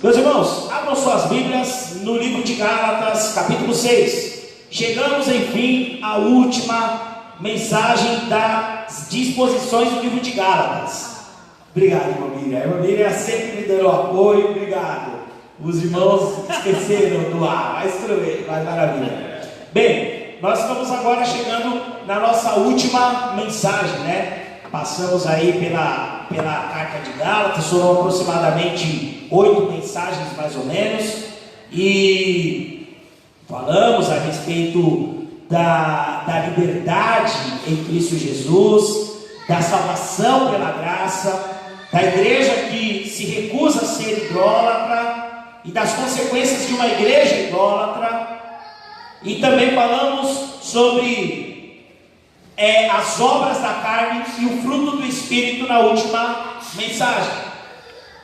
Meus irmãos, abram suas Bíblias no livro de Gálatas, capítulo 6. Chegamos, enfim, à última mensagem das disposições do livro de Gálatas. Obrigado, irmã Miriam. A irmã Miriam sempre me dando apoio, obrigado. Os irmãos esqueceram do ar, mas tudo bem, mas maravilha. Bem, nós estamos agora chegando na nossa última mensagem, né? Passamos aí pela carta de Gálatas, foram aproximadamente 8 mensagens mais ou menos, e falamos a respeito da liberdade em Cristo Jesus, da salvação pela graça, da igreja que se recusa a ser idólatra e das consequências de uma igreja idólatra, e também falamos sobre as obras da carne e o fruto do Espírito na última mensagem.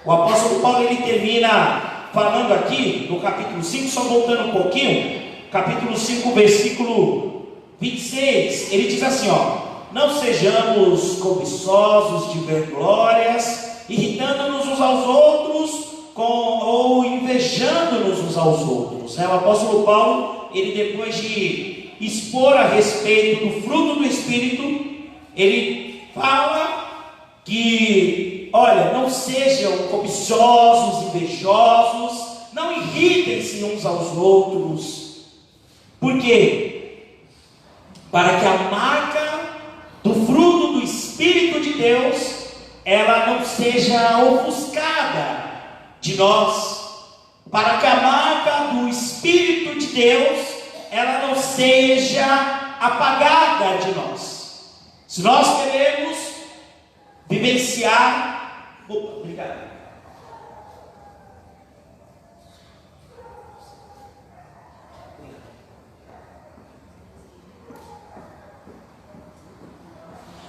O apóstolo Paulo ele termina falando aqui no capítulo 5, só voltando um pouquinho, capítulo 5, versículo 26, ele diz assim, não sejamos cobiçosos de ver glórias, irritando-nos uns aos outros, ou invejando-nos uns aos outros. O apóstolo Paulo, ele depois de expor a respeito do fruto do Espírito, ele fala que, olha, não sejam cobiçosos, invejosos, não irritem-se uns aos outros. Por quê? Para que a marca do fruto do Espírito de Deus, ela não seja ofuscada de nós, para que a marca do Espírito de Deus ela não seja apagada de nós. Se nós queremos vivenciar... obrigado.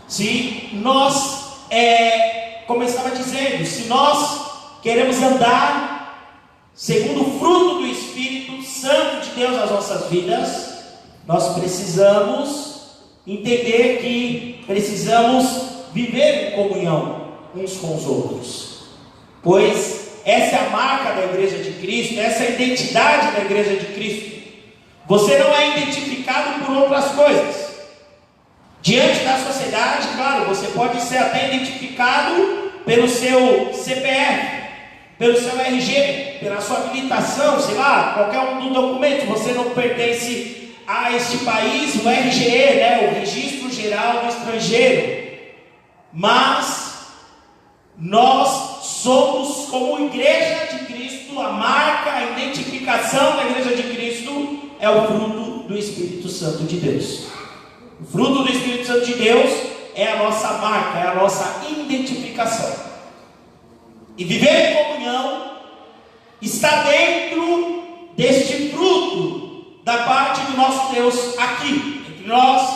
Se nós, como eu estava dizendo, se nós queremos andar segundo o fruto do Espírito Santo de Deus nas nossas vidas, nós precisamos entender que precisamos viver em comunhão uns com os outros, pois essa é a marca da igreja de Cristo, essa é a identidade da igreja de Cristo. Você não é identificado por outras coisas. Diante da sociedade, claro, você pode ser até identificado pelo seu CPF, pelo seu RG, pela sua habilitação, sei lá, qualquer um do documento. Você não pertence a este país, o RGE, o Registro Geral do Estrangeiro. Mas nós somos, como igreja de Cristo, a marca, a identificação da igreja de Cristo é o fruto do Espírito Santo de Deus. O fruto do Espírito Santo de Deus é a nossa marca, é a nossa identificação. E viver em comunhão está dentro deste fruto da parte do nosso Deus aqui, entre nós,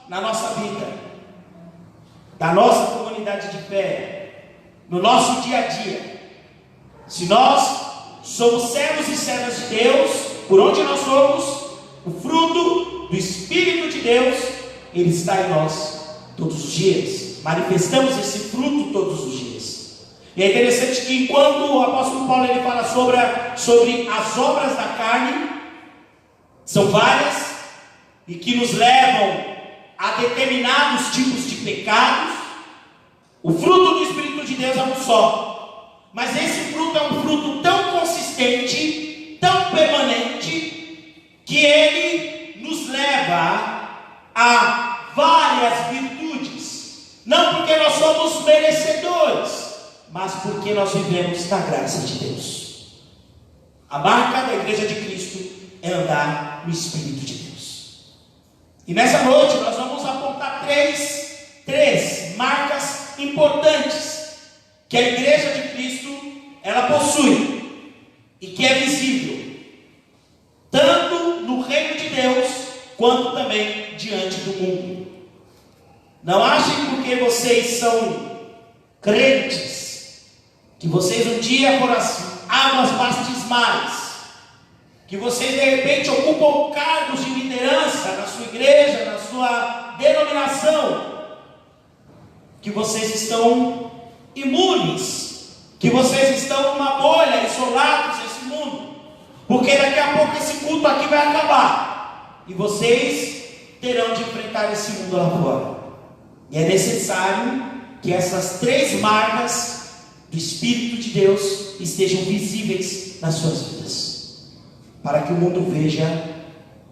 na nossa vida, da nossa comunidade de fé, no nosso dia a dia. Se nós somos servos e servas de Deus, por onde nós somos, o fruto do Espírito de Deus, ele está em nós todos os dias. Manifestamos esse fruto todos os dias. E é interessante que enquanto o apóstolo Paulo ele fala sobre as obras da carne, são várias, e que nos levam a determinados tipos de pecados, o fruto do Espírito de Deus é um só. Mas esse fruto é um fruto tão consistente, tão permanente, que ele nos leva a várias virtudes. Não porque nós somos merecedores, mas porque nós vivemos na graça de Deus. A marca da igreja de Cristo é andar no Espírito de Deus. E nessa noite nós vamos apontar três marcas importantes que a igreja de Cristo ela possui e que é visível tanto no reino de Deus quanto também diante do mundo. Não achem porque vocês são crentes que vocês um dia foram águas batismais, que vocês de repente ocupam cargos de liderança na sua igreja, na sua denominação, que vocês estão imunes, que vocês estão numa bolha, isolados porque daqui a pouco esse culto aqui vai acabar, e vocês terão de enfrentar esse mundo lá fora. E é necessário que essas 3 marcas do Espírito de Deus estejam visíveis nas suas vidas, para que o mundo veja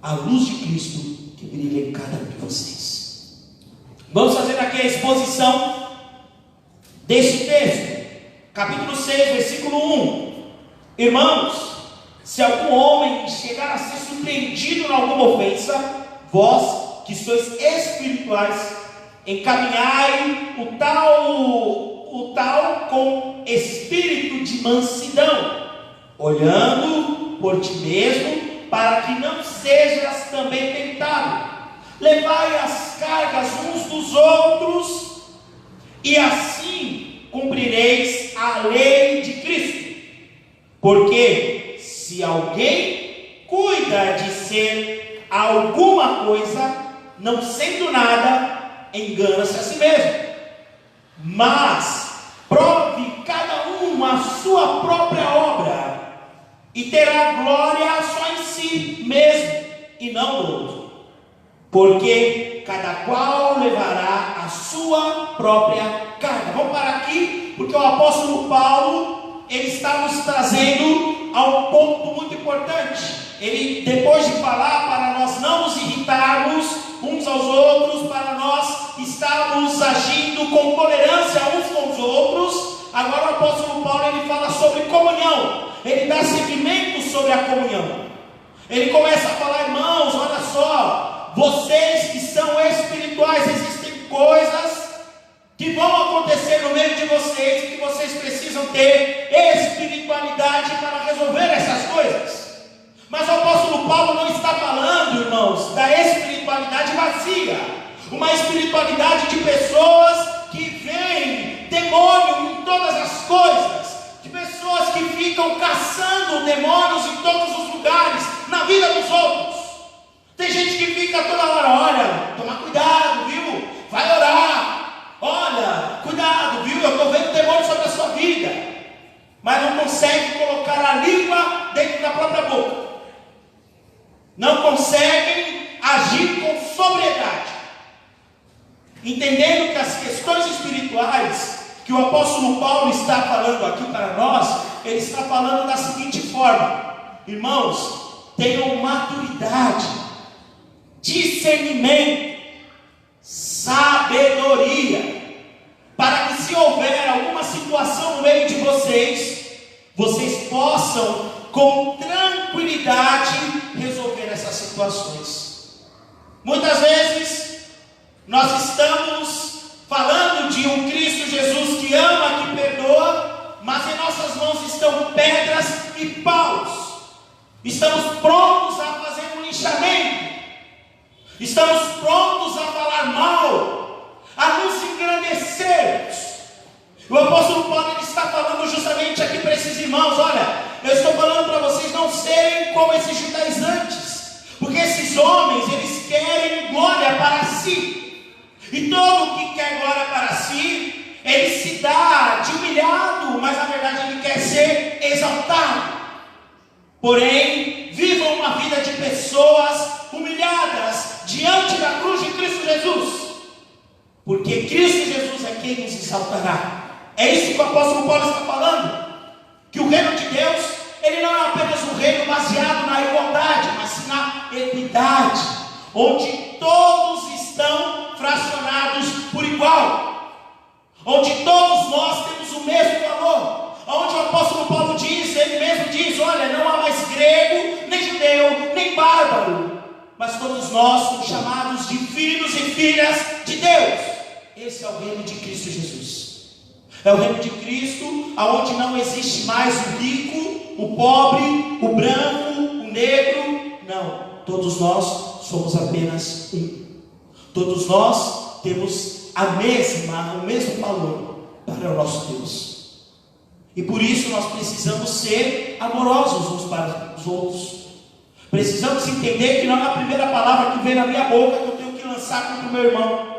a luz de Cristo que brilha em cada um de vocês. Vamos fazer aqui a exposição deste texto, capítulo 6, versículo 1. Irmãos, se algum homem chegar a ser surpreendido em alguma ofensa, vós que sois espirituais, encaminhai o tal com espírito de mansidão, olhando por ti mesmo, para que não sejas também tentado. Levai as cargas uns dos outros, e assim cumprireis a lei de Cristo. Porque se alguém cuida de ser alguma coisa, não sendo nada, engana-se a si mesmo. Mas prove cada um a sua própria obra, e terá glória só em si mesmo, e não no outro. Porque cada qual levará a sua própria carga. Vamos parar aqui, porque o apóstolo Paulo, ele está nos trazendo a um ponto muito importante. Ele, depois de falar para nós não nos irritarmos uns aos outros, para nós estarmos agindo com tolerância uns com os outros, agora o apóstolo Paulo, ele fala sobre comunhão. Ele dá seguimento sobre a comunhão. Ele começa a falar: irmãos, olha só, vocês que são espirituais, existem coisas que vão acontecer no meio de vocês, e que vocês precisam ter espiritualidade para resolver essas coisas. Mas o apóstolo Paulo não está falando, irmãos, da espiritualidade vazia, uma espiritualidade de pessoas que veem demônio em todas as coisas, de pessoas que ficam caçando demônios em todos os lugares, na vida dos outros. Tem gente que fica toda hora: olha, toma cuidado, viu? Vai orar. Olha, cuidado, viu? Eu estou vendo demônio sobre a sua vida. Mas não consegue colocar a língua dentro da própria boca. Não conseguem agir com sobriedade, entendendo que as questões espirituais que o apóstolo Paulo está falando aqui para nós, ele está falando da seguinte forma: irmãos, tenham maturidade, discernimento, sabedoria, para que, se houver alguma situação no meio de vocês, vocês possam com tranquilidade resolver essas situações. Muitas vezes nós estamos falando de um Cristo Jesus que ama, que perdoa, mas em nossas mãos estão pedras e paus. Estamos prontos a fazer um linchamento, estamos prontos a falar mal, a nos engrandecermos. O apóstolo Paulo, ele está falando justamente aqui para esses irmãos: olha, eu estou falando para vocês não serem como esses judaizantes, porque esses homens, eles querem glória para si, e todo que quer glória para si, ele se dá de humilhado, mas na verdade ele quer ser exaltado. Porém, vivam uma vida de pessoas humilhadas diante da cruz de Cristo Jesus, porque Cristo Jesus é quem nos exaltará. É isso que o apóstolo Paulo está falando, que o reino de Deus, ele não é apenas um reino baseado na igualdade, mas sim na equidade, onde todos estão fracionados por igual, onde todos nós temos o mesmo valor, onde o apóstolo Paulo diz, ele mesmo diz: olha, não há mais grego, nem judeu, nem bárbaro, mas todos nós somos chamados de filhos e filhas de Deus. Esse é o reino de Cristo Jesus. É o reino de Cristo, aonde não existe mais o rico, o pobre, o branco, o negro. Não, todos nós somos apenas um. Todos nós temos o mesmo valor para o nosso Deus. E por isso nós precisamos ser amorosos uns para os outros. Precisamos entender que não é a primeira palavra que vem na minha boca que eu tenho que lançar contra o meu irmão.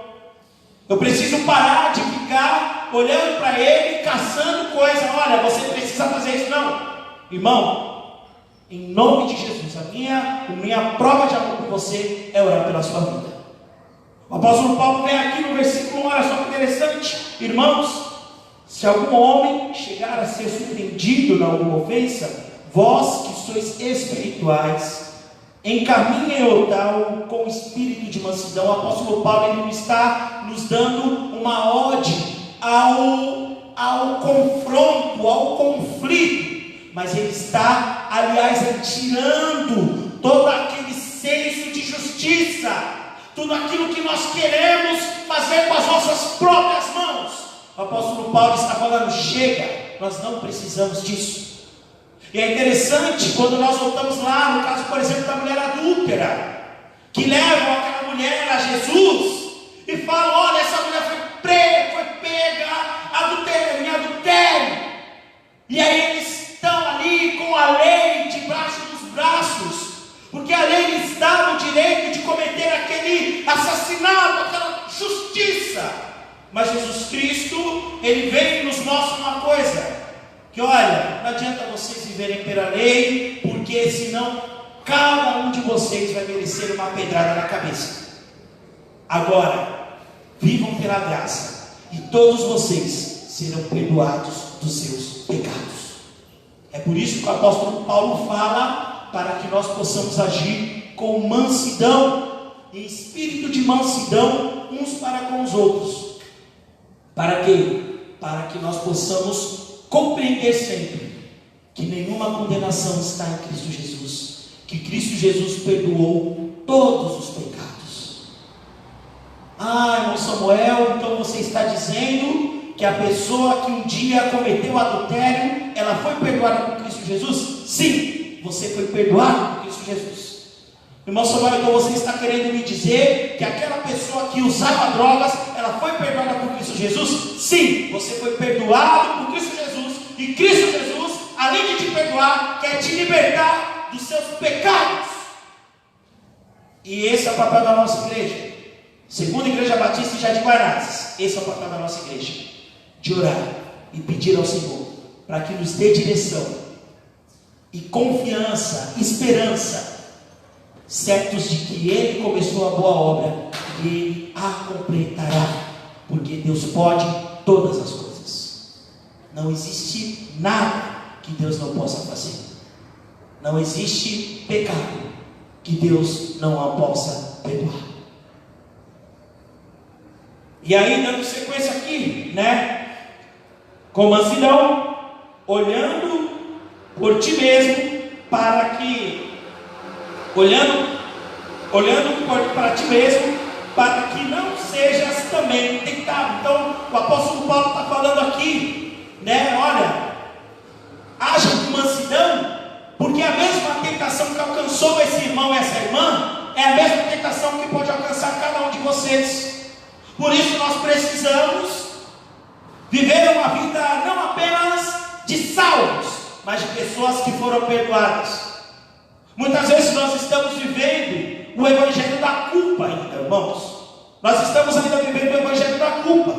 Eu preciso parar de ficar olhando para ele, caçando coisa. Olha, você precisa fazer isso. Não, irmão, Em nome de Jesus, a minha prova de amor por você é orar pela sua vida. O apóstolo Paulo vem aqui no versículo 1, olha só que interessante. Irmãos, se algum homem chegar a ser surpreendido em alguma ofensa, vós que sois espirituais, encaminhem o tal com espírito de mansidão. O apóstolo Paulo, ele não está nos dando uma ode ao confronto, ao conflito, mas ele está, aliás, tirando todo aquele senso de justiça, tudo aquilo que nós queremos fazer com as nossas próprias mãos. O apóstolo Paulo está falando: chega, nós não precisamos disso. E é interessante quando nós voltamos lá, no caso, por exemplo, da mulher adúltera, que levam aquela mulher a Jesus e falam: olha, essa mulher foi pega em adultério. E aí eles estão ali com a lei debaixo dos braços, porque a lei lhes dá o direito de cometer aquele assassinato, aquela justiça. Mas Jesus Cristo, ele vem e nos mostra uma coisa: que olha, não adianta vocês viverem pela lei, porque senão cada um de vocês vai merecer uma pedrada na cabeça. Agora, vivam pela graça, e todos vocês serão perdoados dos seus pecados. É por isso que o apóstolo Paulo fala para que nós possamos agir com mansidão, em espírito de mansidão uns para com os outros. Para quê? Para que nós possamos compreender sempre que nenhuma condenação está em Cristo Jesus, que Cristo Jesus perdoou todos os pecados. Irmão Samuel, então você está dizendo que a pessoa que um dia cometeu adultério, ela foi perdoada por Cristo Jesus? Sim, você foi perdoado por Cristo Jesus. Irmão Samuel, então você está querendo me dizer que aquela pessoa que usava drogas, ela foi perdoada por Cristo Jesus? Sim, você foi perdoado por Cristo Jesus. E Cristo Jesus, além de te perdoar, quer te libertar dos seus pecados. E esse é o papel da nossa igreja. Segunda Igreja Batista em Jardim Guararapes, esse é o papel da nossa igreja, de orar e pedir ao Senhor para que nos dê direção e confiança, esperança, certos de que Ele começou a boa obra e Ele a completará, porque Deus pode todas as coisas. Não existe nada que Deus não possa fazer. Não existe pecado que Deus não a possa perdoar. E aí, dando sequência aqui, com mansidão, olhando por ti mesmo, para que, olhando para ti mesmo, para que não sejas também tentado. Então, o apóstolo Paulo está falando aqui, olha, haja com mansidão, porque a mesma tentação que alcançou esse irmão e essa irmã, é a mesma tentação que pode alcançar cada um de vocês. Por isso nós precisamos viver uma vida não apenas de salvos, mas de pessoas que foram perdoadas. Muitas vezes nós estamos vivendo o evangelho da culpa ainda, irmãos. Nós estamos ainda vivendo o evangelho da culpa,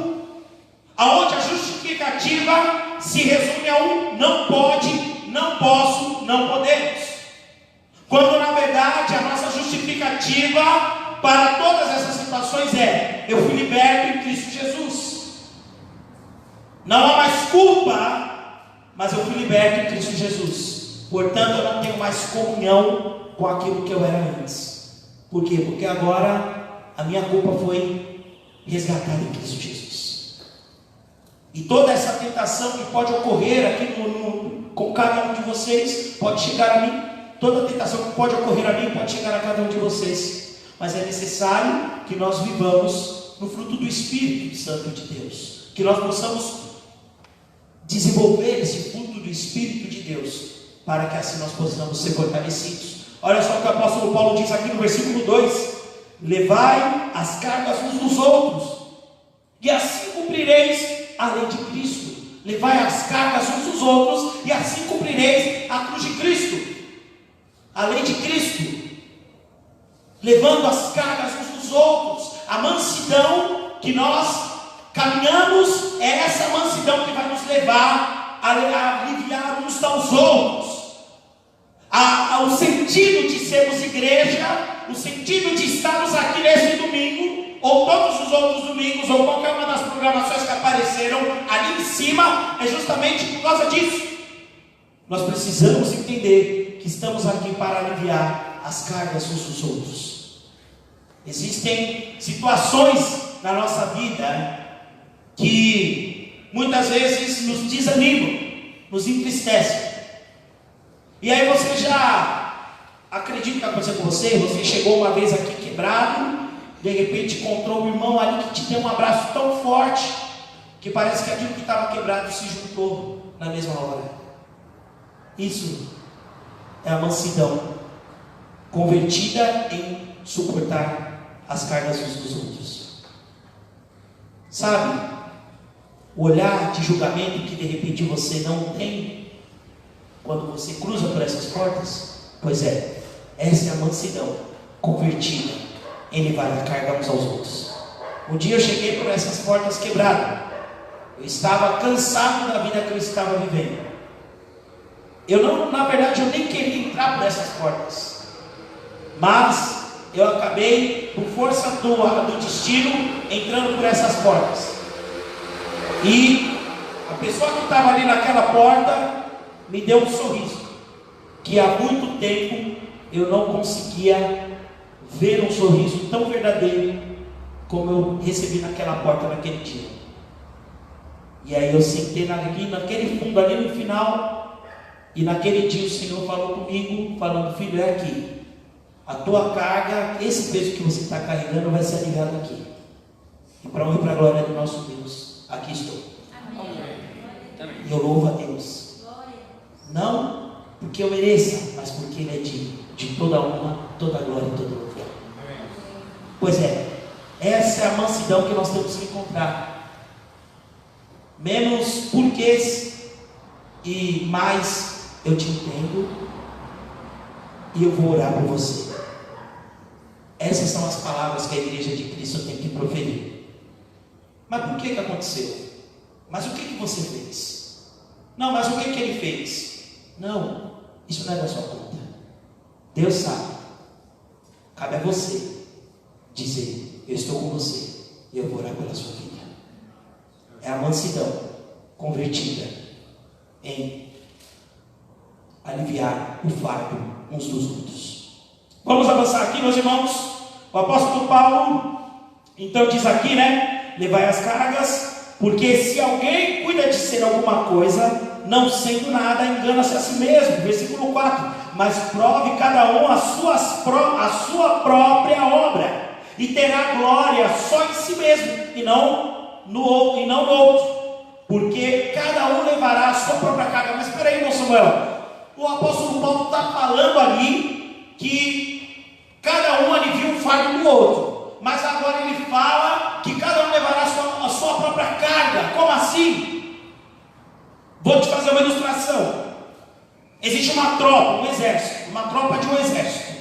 aonde a justificativa se resume a não pode, não posso, não podemos. Quando na verdade a nossa justificativa para todas essas situações eu fui liberto em Cristo Jesus. Não há mais culpa, mas eu fui liberto em Cristo Jesus. Portanto, eu não tenho mais comunhão com aquilo que eu era antes. Por quê? Porque agora a minha culpa foi resgatada em Cristo Jesus. E toda essa tentação que pode ocorrer aqui com cada um de vocês, pode chegar a mim. Toda tentação que pode ocorrer a mim, pode chegar a cada um de vocês. Mas é necessário que nós vivamos no fruto do Espírito Santo de Deus, que nós possamos desenvolver esse fruto do Espírito de Deus, para que assim nós possamos ser fortalecidos. Olha só o que o apóstolo Paulo diz aqui no versículo 2: levai as cargas uns dos outros, e assim cumprireis a lei de Cristo. Levai as cargas uns dos outros, e assim cumprireis a cruz de Cristo, a lei de Cristo. Levando as cargas uns dos outros, a mansidão que nós caminhamos, é essa mansidão que vai nos levar a aliviar uns aos outros, a sentido de sermos igreja, o sentido de estarmos aqui nesse domingo, ou todos os outros domingos, ou qualquer uma das programações que apareceram ali em cima, é justamente por causa disso. Nós precisamos entender que estamos aqui para aliviar as cargas uns dos outros. Existem situações na nossa vida que muitas vezes nos desanimam, nos entristecem. E aí você já acredita que aconteceu com você? Você chegou uma vez aqui quebrado, de repente encontrou um irmão ali que te deu um abraço tão forte, que parece que aquilo que estava quebrado se juntou na mesma hora. Isso é a mansidão, convertida em suportar as cargas uns dos outros. Sabe, o olhar de julgamento que de repente você não tem quando você cruza por essas portas, pois é, essa é a mansidão convertida em levar a carga uns aos outros. Um dia eu cheguei por essas portas quebrado, eu estava cansado da vida que eu estava vivendo. Na verdade eu nem queria entrar por essas portas, mas eu acabei, por força do destino, entrando por essas portas. E a pessoa que estava ali naquela porta me deu um sorriso, que há muito tempo eu não conseguia ver um sorriso tão verdadeiro como eu recebi naquela porta naquele dia. E aí eu sentei naquele fundo ali no final, e naquele dia o Senhor falou comigo, falando: filho, é aqui, a tua carga, esse peso que você está carregando vai ser aliviado aqui, e para a honra e para a glória do nosso Deus, aqui estou. Amém. E eu louvo a Deus, não porque eu mereça, mas porque Ele é digno de toda honra, toda glória e todo louvor. Pois é, essa é a mansidão que nós temos que encontrar. Menos porquês e mais eu te entendo e eu vou orar por você. Essas são as palavras que a igreja de Cristo tem que proferir. Mas por que aconteceu? Mas o que você fez? Não, mas o que ele fez? Não, isso não é da sua conta. Deus sabe. Cabe a você dizer: eu estou com você e eu vou orar pela sua vida. É a mansidão convertida em aliviar o fardo uns dos outros. Vamos avançar aqui, meus irmãos. O apóstolo Paulo então diz aqui, levai as cargas, porque se alguém cuida de ser alguma coisa, não sendo nada, engana-se a si mesmo. Versículo 4: mas prove cada um a sua própria obra, e terá glória só em si mesmo, e não no outro, porque cada um levará a sua própria carga. Mas espera aí, irmão Samuel, o apóstolo Paulo está falando ali que cada um alivia um fardo do outro, mas agora ele fala que cada um levará a sua própria carga. Como assim? Vou te fazer uma ilustração. Existe uma tropa, um exército, uma tropa de um exército.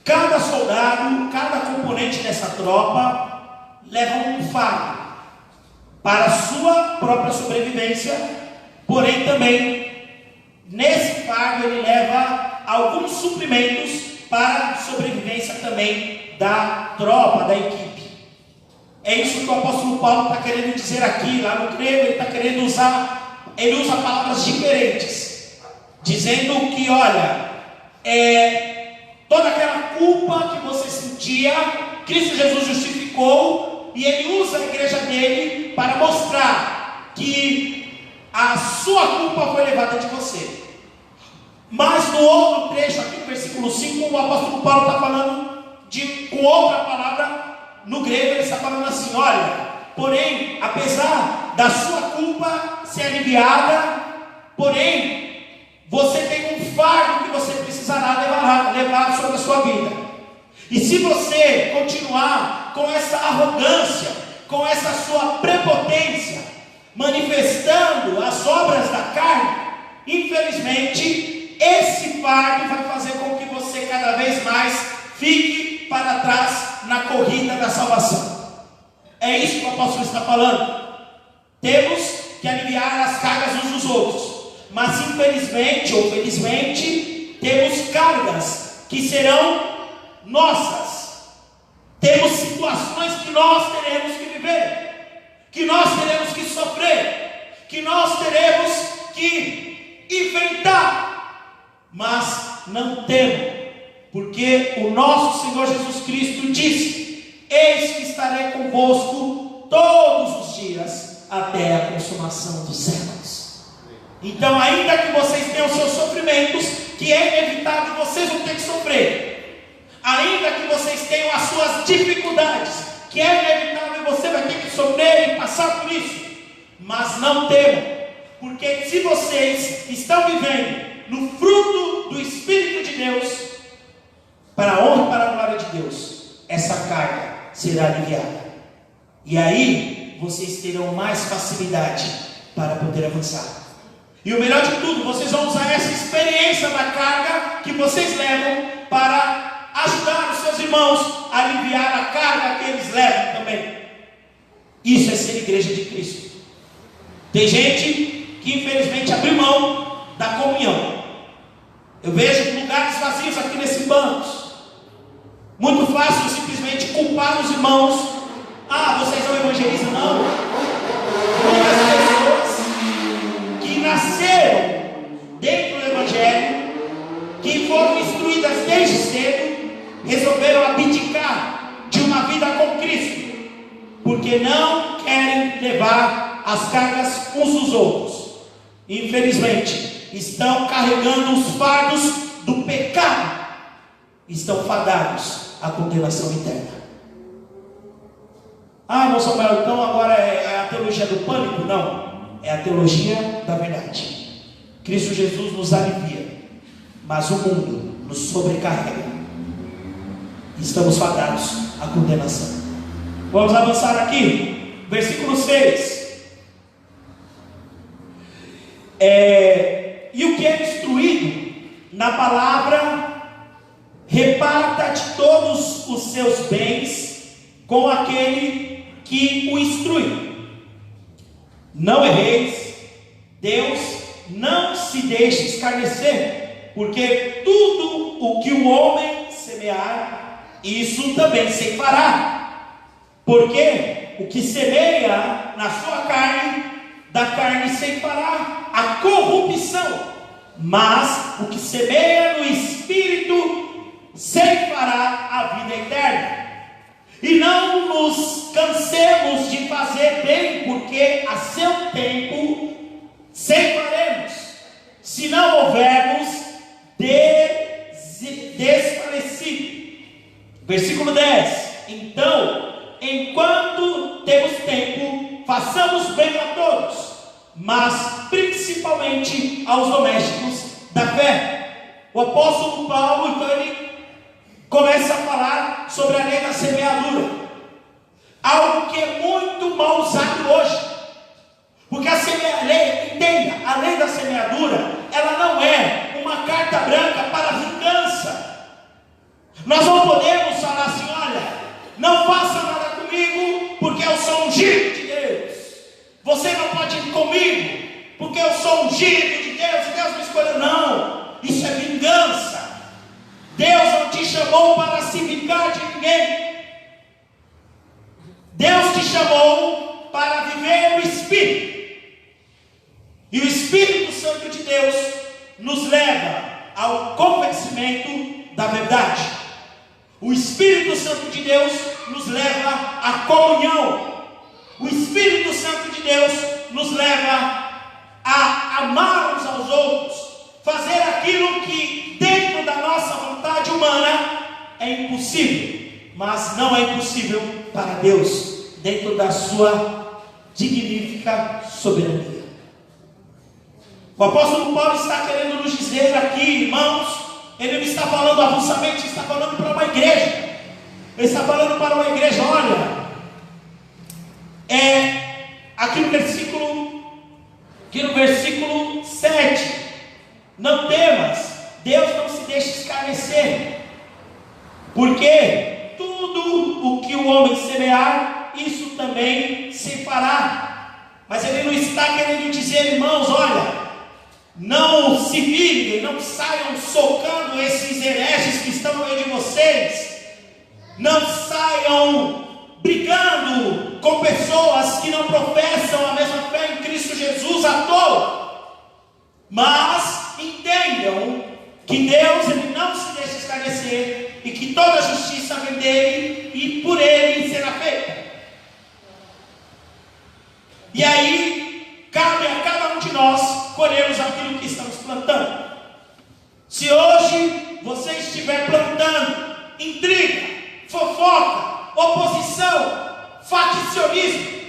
Cada soldado, cada componente dessa tropa leva um fardo para a sua própria sobrevivência, porém também nesse fardo ele leva alguns suprimentos para a sobrevivência também da tropa, da equipe. É isso que o apóstolo Paulo está querendo dizer aqui. Lá no grego ele está querendo ele usa palavras diferentes, dizendo que, olha, toda aquela culpa que você sentia, Cristo Jesus justificou, e ele usa a igreja dele para mostrar que a sua culpa foi levada de você. Mas no outro trecho aqui, no versículo 5, o apóstolo Paulo está falando com outra palavra. No grego ele está falando assim: olha, porém, apesar da sua culpa ser aliviada, porém, você tem um fardo que você precisará levar sobre a sua vida. E se você continuar com essa arrogância, com essa sua prepotência, manifestando as obras da carne, infelizmente, esse fardo vai fazer com que você cada vez mais fique para trás na corrida da salvação. É isso que o apóstolo está falando. Temos que aliviar as cargas uns dos outros, mas infelizmente ou felizmente, temos cargas que serão nossas, temos situações que nós teremos que viver, que nós teremos que sofrer, que nós teremos que enfrentar, mas não temo, porque o nosso Senhor Jesus Cristo disse: eis que estarei convosco todos os dias até a consumação dos séculos. Então, ainda que vocês tenham seus sofrimentos, que é inevitável, vocês vão ter que sofrer. Ainda que vocês tenham as suas dificuldades, que é inevitável, você vai ter que sofrer e passar por isso. Mas não temam, porque se vocês estão vivendo no fruto do Espírito de Deus, para a honra e para a glória de Deus, essa carga será aliviada. E aí, vocês terão mais facilidade para poder avançar. E o melhor de tudo, vocês vão usar essa experiência da carga que vocês levam para ajudar os seus irmãos a aliviar a carga que eles levam também. Isso é ser igreja de Cristo. Tem gente que infelizmente abriu mão da comunhão. Eu vejo lugares vazios aqui nesse banco. Muito fácil simplesmente culpar os irmãos. Ah, vocês não evangelizam, não? Muitas pessoas que nasceram dentro do Evangelho, que foram instruídas desde cedo, resolveram abdicar de uma vida com Cristo, porque não querem levar as cargas uns dos outros. Infelizmente, estão carregando os fardos do pecado, estão fadados à condenação eterna. Ah, irmão Samuel, então agora é a teologia do pânico? Não. É a teologia da verdade. Cristo Jesus nos alivia, mas o mundo nos sobrecarrega. Estamos fadados à condenação. Vamos avançar aqui. Versículo 6. E o que é instruído na palavra, reparta de todos os seus bens com aquele que o instrui. Não erreis, Deus não se deixa escarnecer, porque tudo o que o homem semear, isso também ceifará. Porque o que semeia na sua carne, da carne ceifará a corrupção, mas o que semeia no Espírito ceifará a vida eterna. E não nos cansemos de fazer bem, porque a seu tempo ceifaremos, se não houvermos desfalecido. Versículo 10. Então, enquanto temos tempo, façamos bem a todos, mas principalmente aos domésticos da fé. O apóstolo Paulo, então, ele começa a falar sobre a lei da semeadura, algo que é muito mal usado hoje, porque a lei da semeadura, ela não é uma carta branca para a vingança. Nós não podemos falar assim: olha, não faça nada comigo, porque eu sou ungido de Deus. Você não pode ir comigo, porque eu sou ungido de Deus e Deus me escolheu. Não, isso é vingança. Deus não te chamou para se vingar de ninguém. Deus te chamou para viver no Espírito. E o Espírito Santo de Deus nos leva ao convencimento da verdade. O Espírito Santo de Deus nos leva à comunhão. O Espírito Santo de Deus nos leva a amar uns aos outros, fazer aquilo que dentro da nossa vontade humana é impossível, mas não é impossível para Deus, dentro da sua dignífica soberania. O apóstolo Paulo está querendo nos dizer aqui, irmãos, ele não está falando avulsamente, ele está falando para uma igreja. Ele está falando para uma igreja: olha, aqui no versículo 7, não temas, Deus não se deixa escarnecer, porque tudo o que o homem semear, isso também se fará. Mas ele não está querendo dizer, irmãos, olha, Não se virem, não saiam socando esses hereges que estão no meio de vocês. Não saiam brigando com pessoas que não professam a mesma fé em Cristo Jesus à toa. Mas entendam que Deus, Ele não se deixa escarnecer, e que toda a justiça vem dele e por Ele será feita. E aí cabe a cada um de nós colhermos aquilo que estamos plantando. Se hoje você estiver plantando intriga, fofoca, oposição, faccionismo,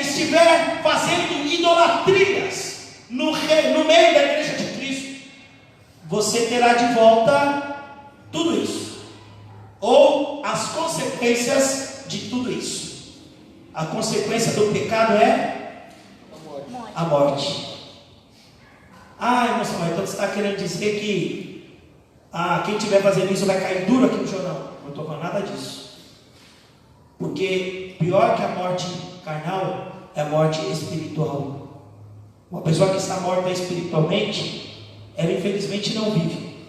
estiver fazendo idolatrias no meio da igreja de Cristo, você terá de volta tudo isso, ou as consequências de tudo isso. A consequência do pecado é a morte. Irmão Samuel, então você está querendo dizer que quem estiver fazendo isso vai cair duro aqui no jornal? Não estou falando nada disso. Porque pior que a morte carnal é a morte espiritual. Uma pessoa que está morta espiritualmente, ela infelizmente não vive.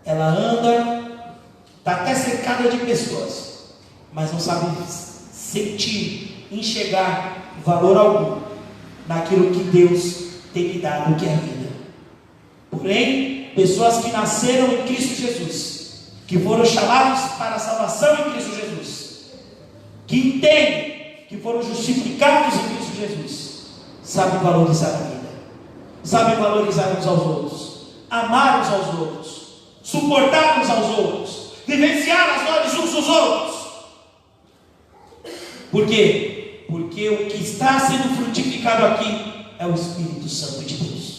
Ela anda, está até cercada de pessoas, mas não sabe sentir, enxergar valor algum naquilo que Deus tem lhe dado, que é a vida. Porém, pessoas que nasceram em Cristo Jesus, que foram chamados para a salvação em Cristo Jesus, que entendem que foram justificados em Cristo Jesus, sabem valorizar a vida, sabem valorizar uns aos outros, amar uns aos outros, suportar uns aos outros, vivenciar as dores uns dos outros. Por quê? Porque o que está sendo frutificado aqui é o Espírito Santo de Deus.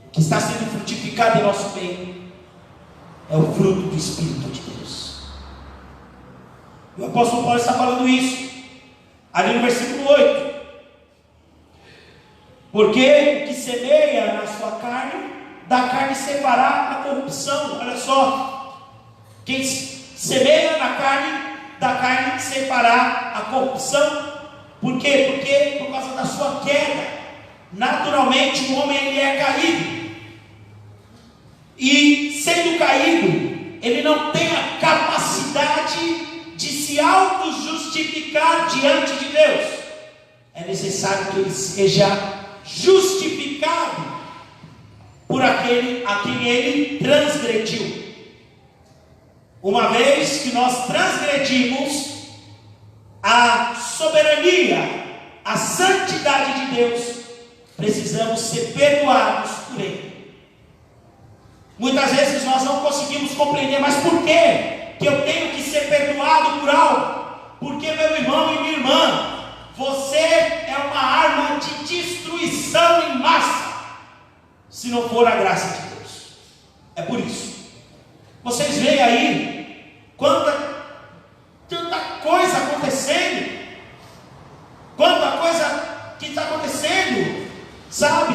O que está sendo frutificado em nosso meio é o fruto do Espírito de Deus. E o apóstolo Paulo está falando isso ali no versículo 8. Porque o que semeia na sua carne, da carne separar a corrupção. Olha só, quem semeia na carne, da carne separar a corrupção. Por quê? Porque por causa da sua queda, naturalmente o homem ele é caído. E sendo caído, ele não tem a capacidade de se auto-justificar diante de Deus. É necessário que ele seja justificado por aquele a quem ele transgrediu. Uma vez que nós transgredimos a soberania, a santidade de Deus, precisamos ser perdoados por Ele. Muitas vezes nós não conseguimos compreender, mas por quê que eu tenho que ser perdoado por algo? Porque, meu irmão e minha irmã, você é uma arma de destruição em massa, se não for a graça de Deus. É por isso. Vocês veem aí tanta coisa acontecendo, quanta coisa que está acontecendo, sabe?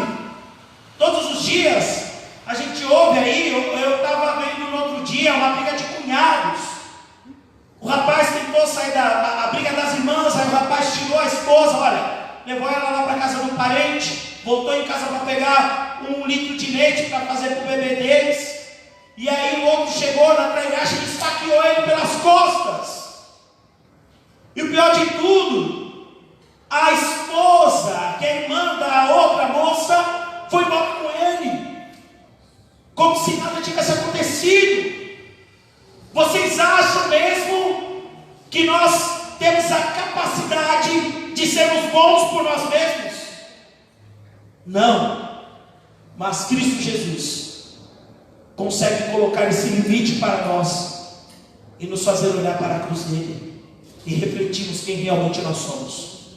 Todos os dias a gente ouve aí. Eu estava vendo no outro dia uma briga de cunhados. O rapaz tentou sair da briga das irmãs, aí o rapaz tirou a esposa, levou ela lá para casa do parente, voltou em casa para pegar 1 litro de leite para fazer para o bebê deles. E aí o outro chegou na trairagem e esfaqueou ele pelas costas. E o pior de tudo, a esposa, que é irmã da outra moça, foi embora com ele, como se nada tivesse acontecido. Vocês acham mesmo que nós temos a capacidade de sermos bons por nós mesmos? Não. Mas Cristo Jesus consegue colocar esse limite para nós e nos fazer olhar para a cruz dele e refletirmos quem realmente nós somos.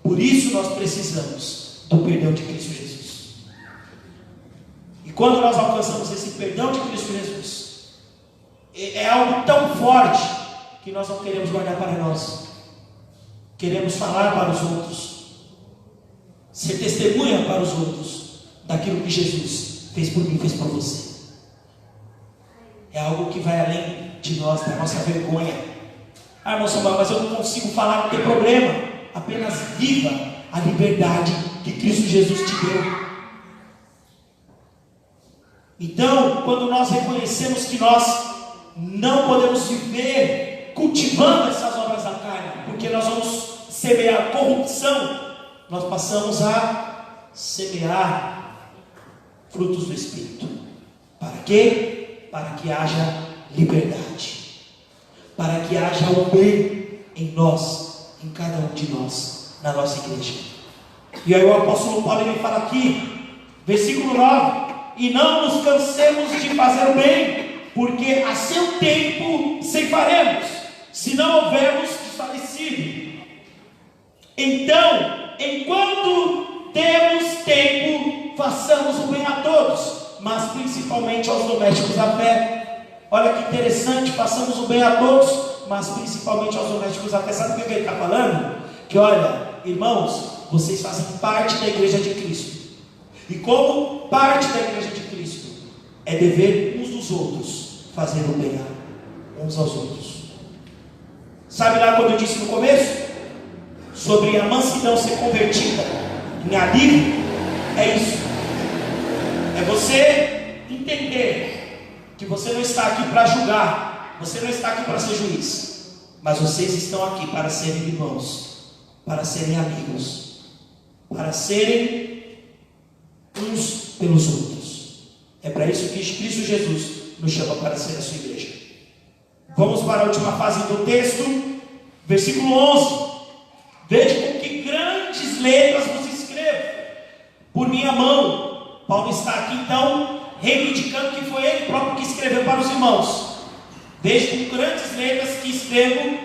Por isso nós precisamos do perdão de Cristo Jesus. E quando nós alcançamos esse perdão de Cristo Jesus, é algo tão forte que nós não queremos guardar para nós. Queremos falar para os outros, ser testemunha para os outros daquilo que Jesus fez por mim, fez por você. É algo que vai além de nós, da nossa vergonha. Irmão Samuel, mas eu não consigo falar, não tem problema. Apenas viva a liberdade que Cristo Jesus te deu. Então, quando nós reconhecemos que nós não podemos viver cultivando essas obras da carne, porque nós vamos semear corrupção, nós passamos a semear frutos do Espírito. Para quê? Para que haja liberdade, para que haja o bem em nós, em cada um de nós, na nossa igreja. E aí o apóstolo Paulo ele fala aqui, versículo 9: e não nos cansemos de fazer o bem, porque a seu tempo ceifaremos, se não houvermos desfalecido. Então, enquanto temos tempo, façamos o bem a todos, mas principalmente aos domésticos da fé. Olha que interessante, façamos o bem a todos, mas principalmente aos domésticos da fé. Sabe o que ele está falando? Que olha, irmãos, vocês fazem parte da igreja de Cristo. E como parte da igreja de Cristo, é dever uns dos outros fazer o bem uns aos outros. Sabe lá quando eu disse no começo sobre a mansidão ser convertida em alívio? É isso. É você entender que você não está aqui para julgar, você não está aqui para ser juiz, mas vocês estão aqui para serem irmãos, para serem amigos, para serem uns pelos outros. É para isso que Cristo Jesus nos chama para ser a sua igreja. Vamos para a última fase do texto, versículo 11. Veja com que grandes letras vos escrevo por minha mão. Paulo está aqui então reivindicando que foi ele próprio que escreveu para os irmãos. Veja com grandes letras que escrevo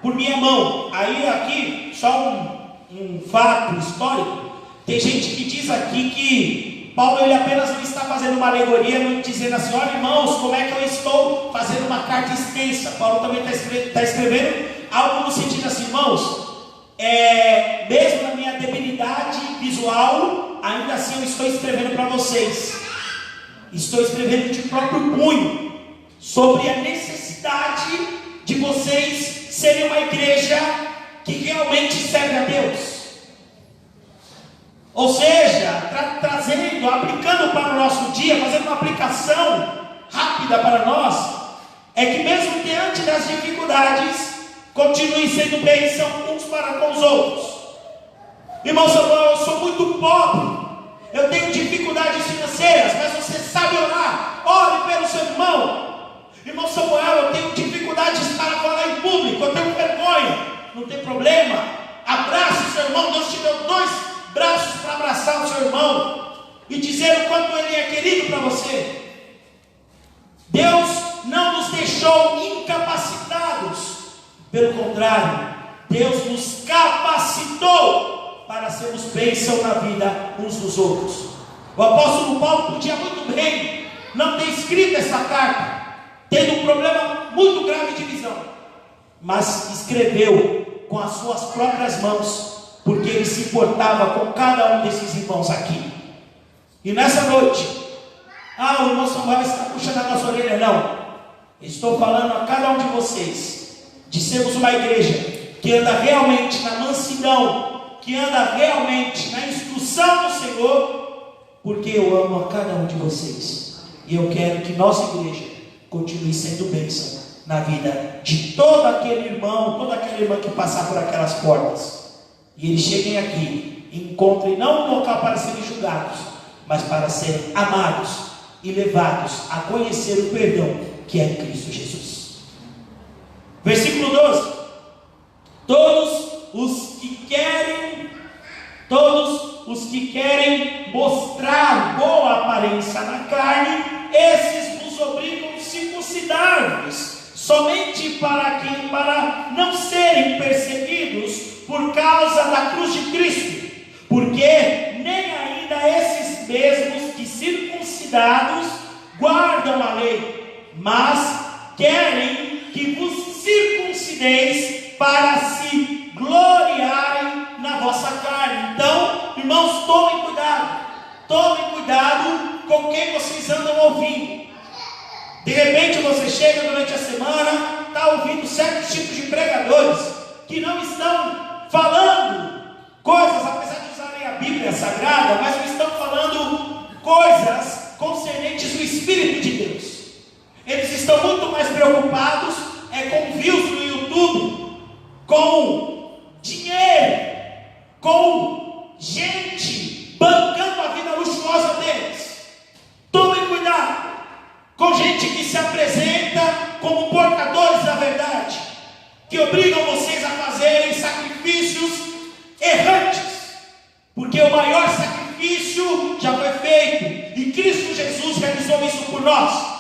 por minha mão. Aí aqui só um fato histórico. Tem gente que diz aqui que Paulo ele apenas não está fazendo uma alegoria, não dizendo assim: olha irmãos, como é que eu estou fazendo uma carta extensa. Paulo também está escrevendo algo no sentido assim: irmãos, mesmo na minha debilidade visual, ainda assim eu estou escrevendo para vocês. Estou escrevendo de próprio punho sobre a necessidade de vocês serem uma igreja que realmente serve a Deus. Ou seja, trazendo, aplicando para o nosso dia, fazendo uma aplicação rápida para nós, é que mesmo diante das dificuldades, continue sendo bênção uns para com os outros. Irmão Samuel, eu sou muito pobre, eu tenho dificuldades financeiras, mas você sabe orar, ore pelo seu irmão. Irmão Samuel, eu tenho dificuldades para falar em público, eu tenho vergonha, não tem problema, abrace o seu irmão. Deus te deu 2 braços para abraçar o seu irmão e dizer o quanto ele é querido para você. Deus não nos deixou incapacitados, pelo contrário, Deus nos capacitou para sermos bênção na vida uns dos outros. O apóstolo Paulo podia muito bem não ter escrito essa carta, tendo um problema muito grave de visão, mas escreveu com as suas próprias mãos, porque ele se importava com cada um desses irmãos aqui. E nessa noite, o irmão Samuel está puxando a nossa orelha. Não, estou falando a cada um de vocês de sermos uma igreja que anda realmente na mansidão, que anda realmente na instrução do Senhor, porque eu amo a cada um de vocês, e eu quero que nossa igreja continue sendo bênção na vida de todo aquele irmão, toda aquela irmã que passar por aquelas portas. E eles cheguem aqui e encontrem não um local para serem julgados, mas para serem amados e levados a conhecer o perdão que é em Cristo Jesus. Versículo 12: todos os que querem mostrar boa aparência na carne, esses nos obrigam a circuncidar-vos, somente para não serem perseguidos por causa da cruz de Cristo, porque nem ainda esses mesmos que circuncidados guardam a lei, mas querem que vos circuncideis para se gloriarem na vossa carne. Então, irmãos, tomem cuidado com quem vocês andam ouvindo. De repente você chega durante a semana, está ouvindo certos tipos de pregadores que não estão falando coisas a Bíblia Sagrada, mas não estão falando coisas concernentes do Espírito de Deus. Eles estão muito mais preocupados com views no YouTube, com dinheiro, com gente bancando a vida luxuosa deles. Tomem cuidado com gente que se apresenta como portadores da verdade, que obrigam vocês a fazerem sacrifícios errantes, porque o maior sacrifício já foi feito e Cristo Jesus realizou isso por nós.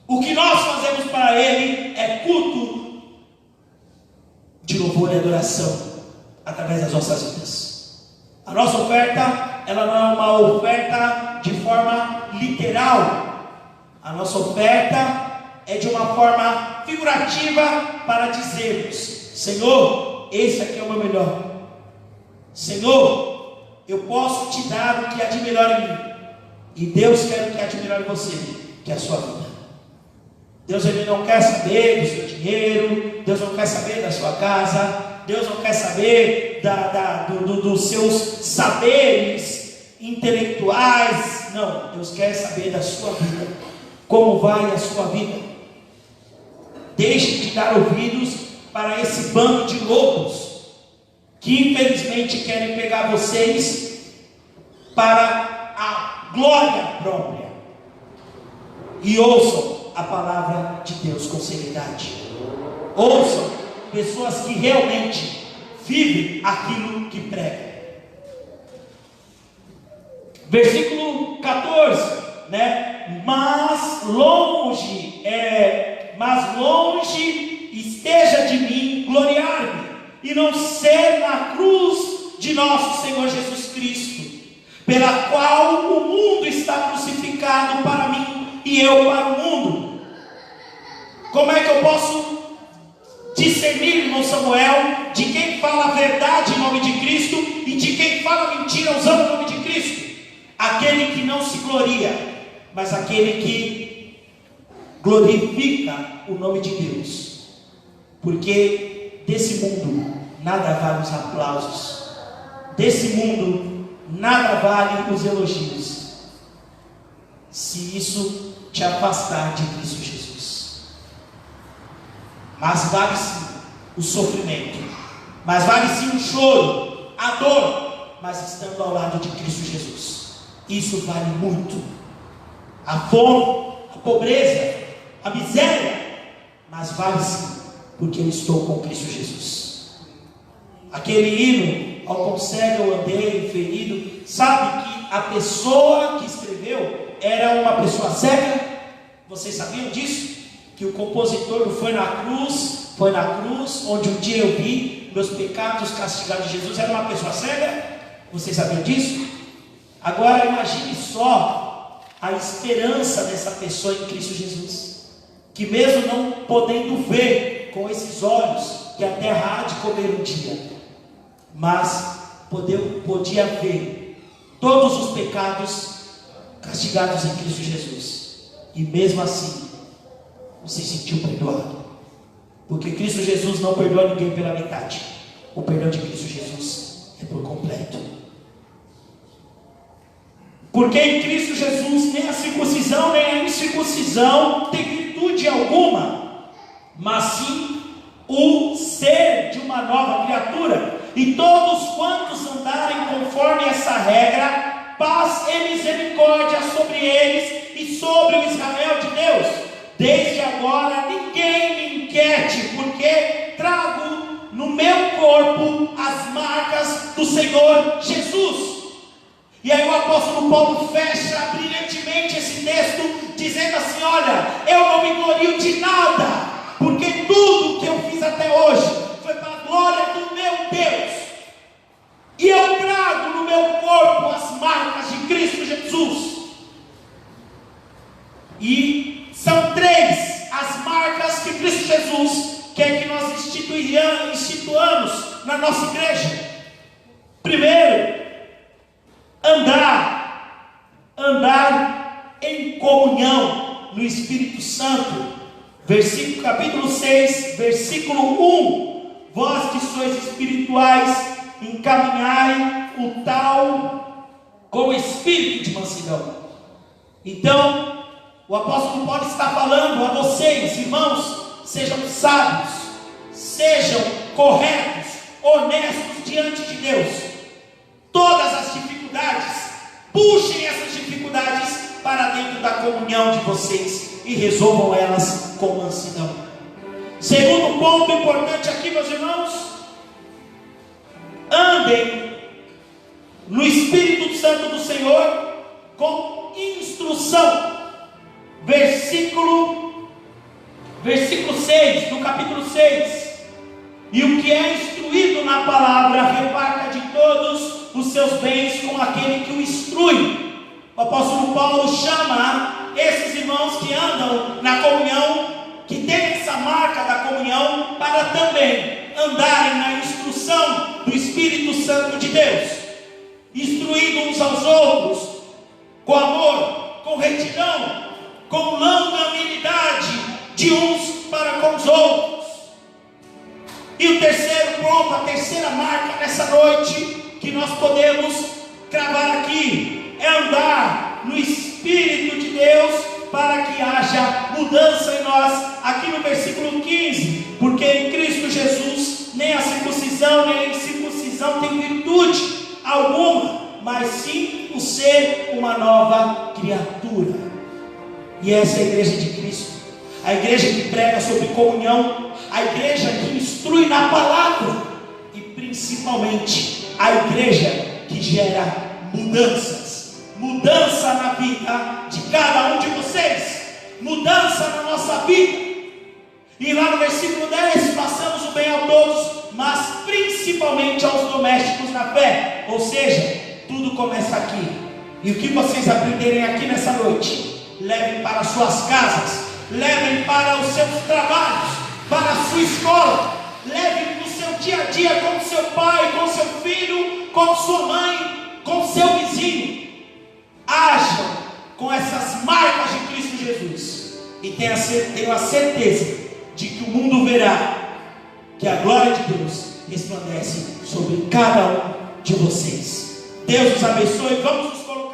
O que nós fazemos para Ele é culto de louvor e adoração através das nossas vidas. A nossa oferta, ela não é uma oferta de forma literal. A nossa oferta é de uma forma figurativa para dizermos: Senhor, esse aqui é o meu melhor. Senhor, eu posso te dar o que há de melhor em mim, e Deus quer o que há de melhor em você, que é a sua vida. Deus, Ele não quer saber do seu dinheiro, Deus não quer saber da sua casa, Deus não quer saber dos seus saberes intelectuais. Não, Deus quer saber da sua vida. Como vai a sua vida? Deixe de dar ouvidos para esse bando de lobos que infelizmente querem pegar vocês para a glória própria. E ouçam a palavra de Deus com seriedade. Ouçam pessoas que realmente vivem aquilo que pregam. Versículo 14, né? Mas longe esteja de mim gloriar-me, e não ser na cruz de nosso Senhor Jesus Cristo, pela qual o mundo está crucificado para mim e eu para o mundo. Como é que eu posso discernir, irmão Samuel, de quem fala a verdade em nome de Cristo e de quem fala mentira usando o nome de Cristo? Aquele que não se gloria, mas aquele que glorifica o nome de Deus. Porque desse mundo nada vale os aplausos, desse mundo nada vale os elogios, se isso te afastar de Cristo Jesus. Mas vale sim o sofrimento, mas vale sim o choro, a dor, mas estando ao lado de Cristo Jesus. Isso vale muito. A fome, a pobreza, a miséria, mas vale sim, porque eu estou com Cristo Jesus. Aquele hino, ao quão cego eu andei, ferido, sabe que a pessoa que escreveu era uma pessoa cega? Vocês sabiam disso? Que o compositor foi na cruz, onde um dia eu vi meus pecados castigados de Jesus, era uma pessoa cega? Vocês sabiam disso? Agora imagine só a esperança dessa pessoa em Cristo Jesus, que mesmo não podendo ver com esses olhos que a terra há de comer um dia, mas podia ver todos os pecados castigados em Cristo Jesus, e mesmo assim se sentiu perdoado, porque Cristo Jesus não perdoa ninguém pela metade. O perdão de Cristo Jesus é por completo. Porque em Cristo Jesus nem a circuncisão nem a incircuncisão tem virtude alguma, mas sim o ser de uma nova criatura. E todos quantos andarem conforme essa regra, paz e misericórdia sobre eles e sobre o Israel de Deus. Desde agora ninguém me inquiete, porque trago no meu corpo as marcas do Senhor Jesus. E aí o apóstolo Paulo fecha brilhantemente esse texto, dizendo assim: olha, eu não me glorio de nada, porque tudo que eu fiz até hoje foi para a glória do meu Deus. E eu trago no meu corpo as marcas de Cristo Jesus. E são três as marcas que Cristo Jesus quer que nós instituamos na nossa igreja. Primeiro, andar em comunhão no Espírito Santo. Capítulo 6, versículo 1: vós que sois espirituais, encaminhai o tal com o espírito de mansidão. Então, o apóstolo Paulo está falando a vocês, irmãos, sejam sábios, sejam corretos, honestos diante de Deus. Todas as dificuldades, puxem essas dificuldades para dentro da comunhão de vocês e resolvam elas com mansidão. Segundo ponto importante aqui, meus irmãos, andem no Espírito Santo do Senhor com instrução. Versículo 6, do capítulo 6. E o que é instruído na palavra, reparta de todos os seus bens com aquele que o instrui. O apóstolo Paulo chama esses irmãos que andam na comunhão, que têm essa marca da comunhão, para também andarem na instrução do Espírito Santo de Deus, instruindo uns aos outros com amor, com retidão, com longanimidade de uns para com os outros. E o terceiro ponto, a terceira marca nessa noite que nós podemos cravar aqui, é andar no Espírito de Deus para que haja mudança em nós. Aqui no versículo 15, porque em Cristo Jesus nem a circuncisão nem a incircuncisão tem virtude alguma, mas sim o ser uma nova criatura. E essa é a igreja de Cristo, a igreja que prega sobre comunhão, a igreja que instrui na palavra, e principalmente a igreja que gera mudança na vida de cada um de vocês, mudança na nossa vida. E lá no versículo 10, passamos o bem a todos, mas principalmente aos domésticos na fé. Ou seja, tudo começa aqui. E o que vocês aprenderem aqui nessa noite, levem para suas casas, levem para os seus trabalhos, para a sua escola, levem para o seu dia a dia com seu pai, com seu filho, com sua mãe, com seu vizinho. Ajam com essas marcas de Cristo Jesus, e tenho a certeza de que o mundo verá que a glória de Deus resplandece sobre cada um de vocês. Deus os abençoe. Vamos nos colocar.